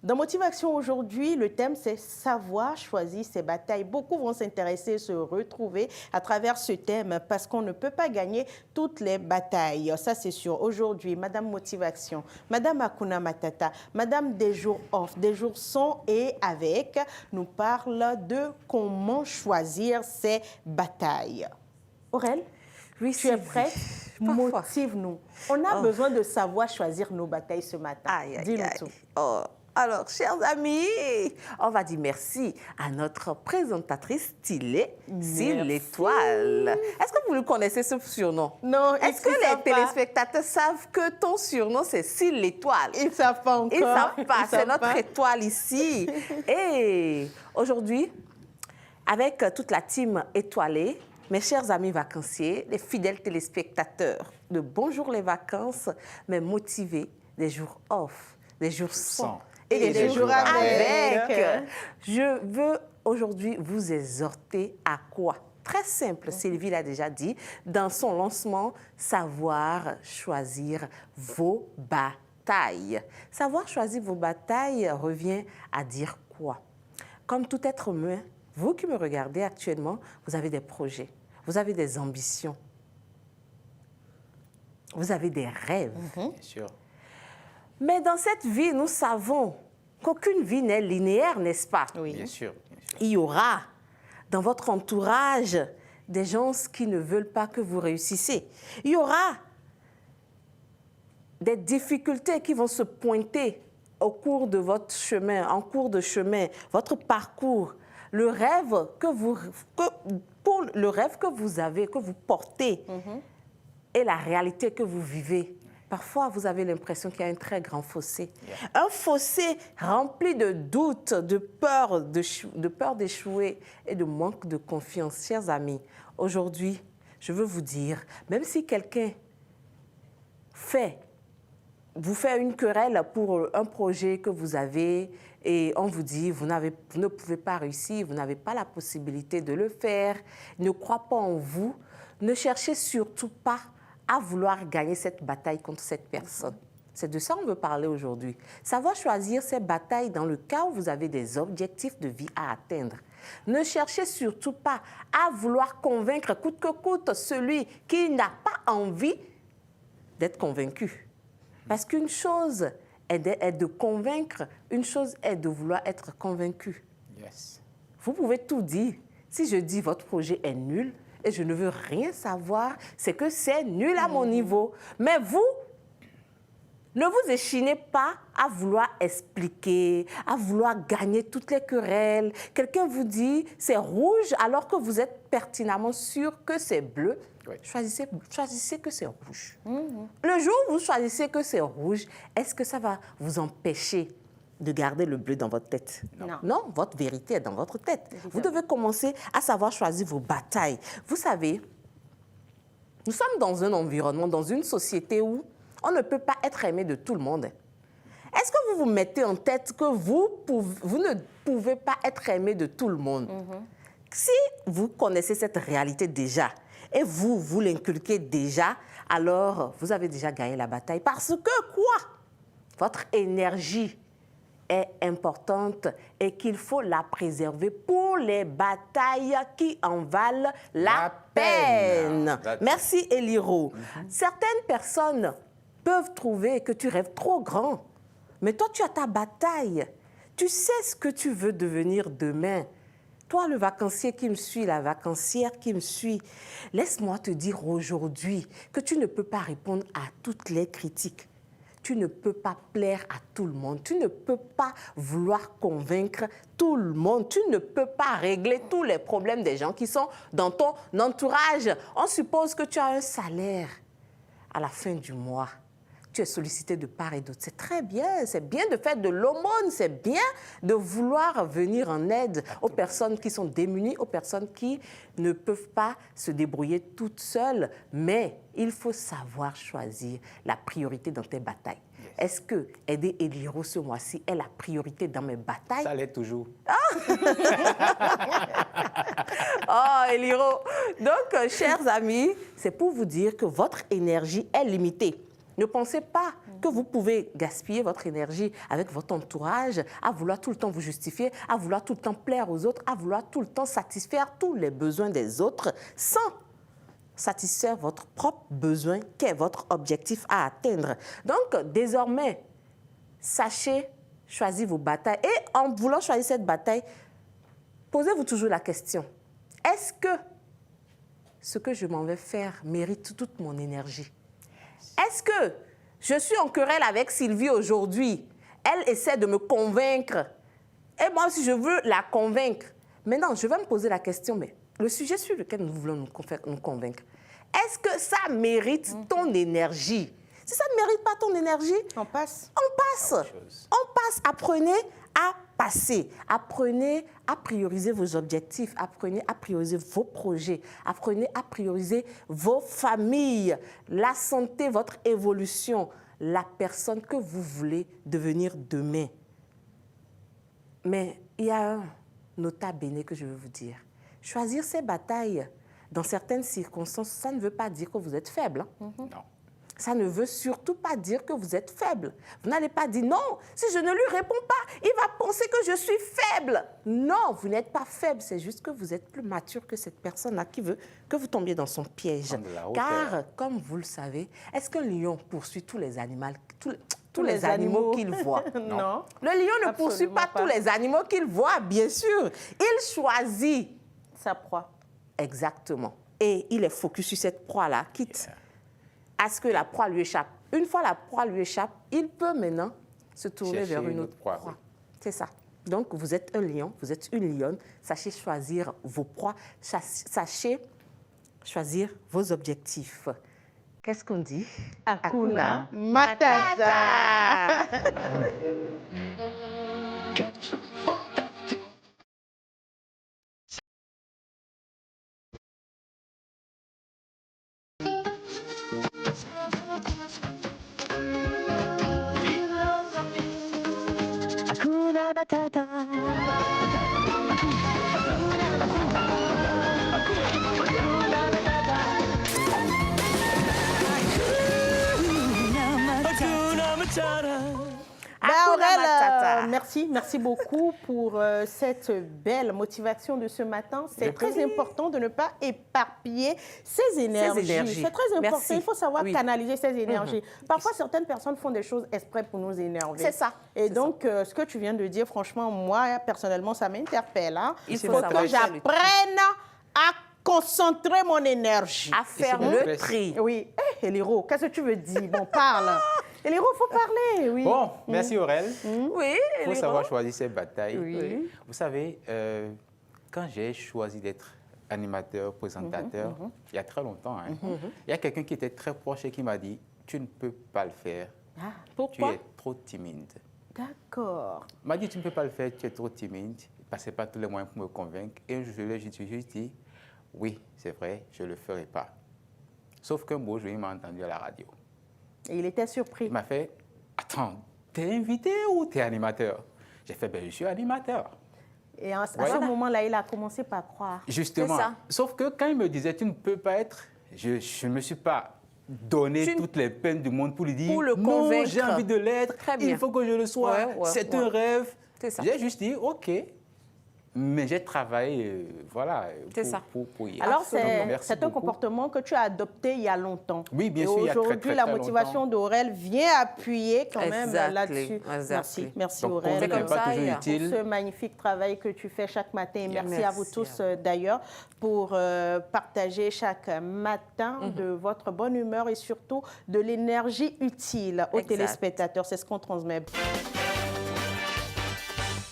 Dans Motivation aujourd'hui, le thème c'est savoir choisir ses batailles. Beaucoup vont s'intéresser, se retrouver à travers ce thème parce qu'on ne peut pas gagner toutes les batailles. Ça c'est sûr. Aujourd'hui, Madame Motivation, Madame Hakuna Matata, Madame des jours off, des jours sans et avec, nous parle de comment choisir ses batailles. Aurèle, oui, tu es prête? Motive-nous. On a besoin de savoir choisir nos batailles ce matin. Dis-nous tout. Oh. Alors, chers amis, on va dire merci à notre présentatrice stylée, Syl l'Étoile. Est-ce que vous le connaissez, ce surnom? Non, est-ce que les téléspectateurs savent que ton surnom, c'est Syl l'Étoile? Ils ne savent pas encore. Ils ne savent pas, c'est notre étoile ici. Et aujourd'hui, avec toute la team étoilée, mes chers amis vacanciers, les fidèles téléspectateurs de Bonjour les vacances, mais motivés des jours off, des jours sans. Et des jours avec. Je veux aujourd'hui vous exhorter à quoi? Très simple, Sylvie l'a déjà dit, dans son lancement, savoir choisir vos batailles. Savoir choisir vos batailles revient à dire quoi? Comme tout être humain, vous qui me regardez actuellement, vous avez des projets, vous avez des ambitions, vous avez des rêves. Bien sûr. Mais dans cette vie, nous savons qu'aucune vie n'est linéaire, n'est-ce pas? Oui. Bien sûr. Il y aura dans votre entourage des gens qui ne veulent pas que vous réussissiez. Il y aura des difficultés qui vont se pointer au cours de votre chemin, en cours de chemin, votre parcours. Le rêve que vous avez, que vous portez, et la réalité que vous vivez. Parfois, vous avez l'impression qu'il y a un très grand fossé. Un fossé rempli de doutes, de peur d'échouer et de manque de confiance. Chers amis, aujourd'hui, je veux vous dire, même si quelqu'un vous fait une querelle pour un projet que vous avez et on vous dit vous ne pouvez pas réussir, vous n'avez pas la possibilité de le faire, ne croit pas en vous, ne cherchez surtout pas à vouloir gagner cette bataille contre cette personne. C'est de ça qu'on veut parler aujourd'hui. Savoir choisir ces batailles dans le cas où vous avez des objectifs de vie à atteindre. Ne cherchez surtout pas à vouloir convaincre coûte que coûte celui qui n'a pas envie d'être convaincu. Parce qu'une chose est de convaincre, une chose est de vouloir être convaincu. Yes. Vous pouvez tout dire. Si je dis votre projet est nul, et je ne veux rien savoir, c'est que c'est nul à mon niveau. Mais vous, ne vous échinez pas à vouloir expliquer, à vouloir gagner toutes les querelles. Quelqu'un vous dit c'est rouge alors que vous êtes pertinemment sûr que c'est bleu. Oui. Choisissez que c'est rouge. Le jour où vous choisissez que c'est rouge, est-ce que ça va vous empêcher de garder le bleu dans votre tête? Non, votre vérité est dans votre tête. Évidemment. Vous devez commencer à savoir choisir vos batailles. Vous savez, nous sommes dans un environnement, dans une société où on ne peut pas être aimé de tout le monde. Est-ce que vous vous mettez en tête que vous ne pouvez pas être aimé de tout le monde? Si vous connaissez cette réalité déjà et vous l'inculquez déjà, alors vous avez déjà gagné la bataille. Parce que quoi? Votre énergie est importante et qu'il faut la préserver pour les batailles qui en valent la peine. Merci, Eliro. Certaines personnes peuvent trouver que tu rêves trop grand, mais toi, tu as ta bataille. Tu sais ce que tu veux devenir demain. Toi, le vacancier qui me suit, la vacancière qui me suit, laisse-moi te dire aujourd'hui que tu ne peux pas répondre à toutes les critiques. Tu ne peux pas plaire à tout le monde. Tu ne peux pas vouloir convaincre tout le monde. Tu ne peux pas régler tous les problèmes des gens qui sont dans ton entourage. On suppose que tu as un salaire à la fin du mois. Tu es sollicité de part et d'autre. C'est très bien. C'est bien de faire de l'aumône. C'est bien de vouloir venir en aide aux personnes qui sont démunies, aux personnes qui ne peuvent pas se débrouiller toutes seules. Mais il faut savoir choisir la priorité dans tes batailles. Yes. Est-ce que aider Eliro ce mois-ci est la priorité dans mes batailles? Ça l'est toujours. Oh, Eliro. Donc, chers amis, c'est pour vous dire que votre énergie est limitée. Ne pensez pas que vous pouvez gaspiller votre énergie avec votre entourage, à vouloir tout le temps vous justifier, à vouloir tout le temps plaire aux autres, à vouloir tout le temps satisfaire tous les besoins des autres sans satisfaire votre propre besoin, qui est votre objectif à atteindre. Donc, désormais, sachez choisir vos batailles. Et en voulant choisir cette bataille, posez-vous toujours la question, est-ce que ce que je m'en vais faire mérite toute mon énergie? Est-ce que je suis en querelle avec Sylvie aujourd'hui? Elle essaie de me convaincre. Et moi aussi, je veux la convaincre. Maintenant, je vais me poser la question, mais le sujet sur lequel nous voulons nous convaincre, est-ce que ça mérite ton énergie? Si ça ne mérite pas ton énergie, On passe. on passe. On passe. Apprenez à passer. Apprenez à prioriser vos objectifs. Apprenez à prioriser vos projets. Apprenez à prioriser vos familles, la santé, votre évolution, la personne que vous voulez devenir demain. Mais il y a un nota bene que je veux vous dire. Choisir ces batailles dans certaines circonstances, ça ne veut pas dire que vous êtes faible. Non. Ça ne veut surtout pas dire que vous êtes faible. Vous n'allez pas dire non, si je ne lui réponds pas, il va penser que je suis faible. Non, vous n'êtes pas faible, c'est juste que vous êtes plus mature que cette personne-là qui veut que vous tombiez dans son piège. Prendre de la hauteur. Car, comme vous le savez, est-ce qu'un lion poursuit tous les animaux, tous les animaux qu'il voit? Non. Le lion ne poursuit Absolument pas tous les animaux qu'il voit, bien sûr. Il choisit. Sa proie. Exactement. Et il est focus sur cette proie-là, quitte à ce que la proie lui échappe. Une fois la proie lui échappe, il peut maintenant se tourner Chercher vers une une autre autre proie, proie. oui. C'est ça. Donc, vous êtes un lion, vous êtes une lionne. Sachez choisir vos proies, sachez choisir vos objectifs. Qu'est-ce qu'on dit? Hakuna Matata. Hakuna Matata. Hakuna Matata. Ben, Hakuna Aurèle, Matata. merci beaucoup pour cette belle motivation de ce matin. C'est très important de ne pas éparpiller ses énergies. C'est très important. Merci. Il faut savoir Oui. canaliser ses énergies. Parfois, certaines personnes font des choses exprès pour nous énerver. C'est ça. Et C'est donc, ce que tu viens de dire, franchement, moi, personnellement, ça m'interpelle. Hein. Il faut faut que savoir j'apprenne à concentrer mon énergie. À faire c'est le bon. tri. Oui. Hé, Eliro, qu'est-ce que tu veux dire? Bon, parle. Eliro, il faut parler, oui. Bon, merci Aurèle. Oui, Il faut Eliro. savoir choisir ses batailles. Oui. Vous savez, quand j'ai choisi d'être animateur, présentateur, il y a très longtemps, hein, il y a quelqu'un qui était très proche et qui m'a dit « Tu ne peux pas le faire, Ah, tu pourquoi? es trop timide. » D'accord. Il m'a dit « Tu ne peux pas le faire, tu es trop timide. » Il ne passait pas tous les moyens pour me convaincre. Et je lui ai juste dit « Oui, c'est vrai, je ne le ferai pas. » Sauf qu'un beau jour, il m'a entendu à la radio. Et il était surpris. Il m'a fait « Attends, t'es invité ou t'es animateur ?» J'ai fait « Ben, je suis animateur. » Et à ce Voilà. moment-là, il a commencé par croire. Justement. C'est ça. Sauf que quand il me disait « Tu ne peux pas être », je ne me suis pas donné Tu- toutes les peines du monde pour lui dire Pour le non, convaincre. j'ai envie de l'être, Très bien. il faut que je le sois, Ouais, ouais, c'est ouais. un rêve. C'est ça. J'ai juste dit « Ok ». Mais j'ai travaillé, voilà, C'est ça. pour y Alors, Absolument. Merci c'est un beaucoup. comportement que tu as adopté il y a longtemps. Oui, bien Et sûr, il y a très, aujourd'hui, très, la très motivation longtemps. d'Aurèle vient appuyer quand même Exactly, là-dessus. exactly. Merci, merci Donc, Aurèle. C'est convaincre comme n'est pas ça, toujours il y a- Pour utile. ce magnifique travail que tu fais chaque matin. Et merci à vous Merci tous à d'ailleurs pour partager chaque matin de votre bonne humeur et surtout de l'énergie utile aux Exact. téléspectateurs. C'est ce qu'on transmet.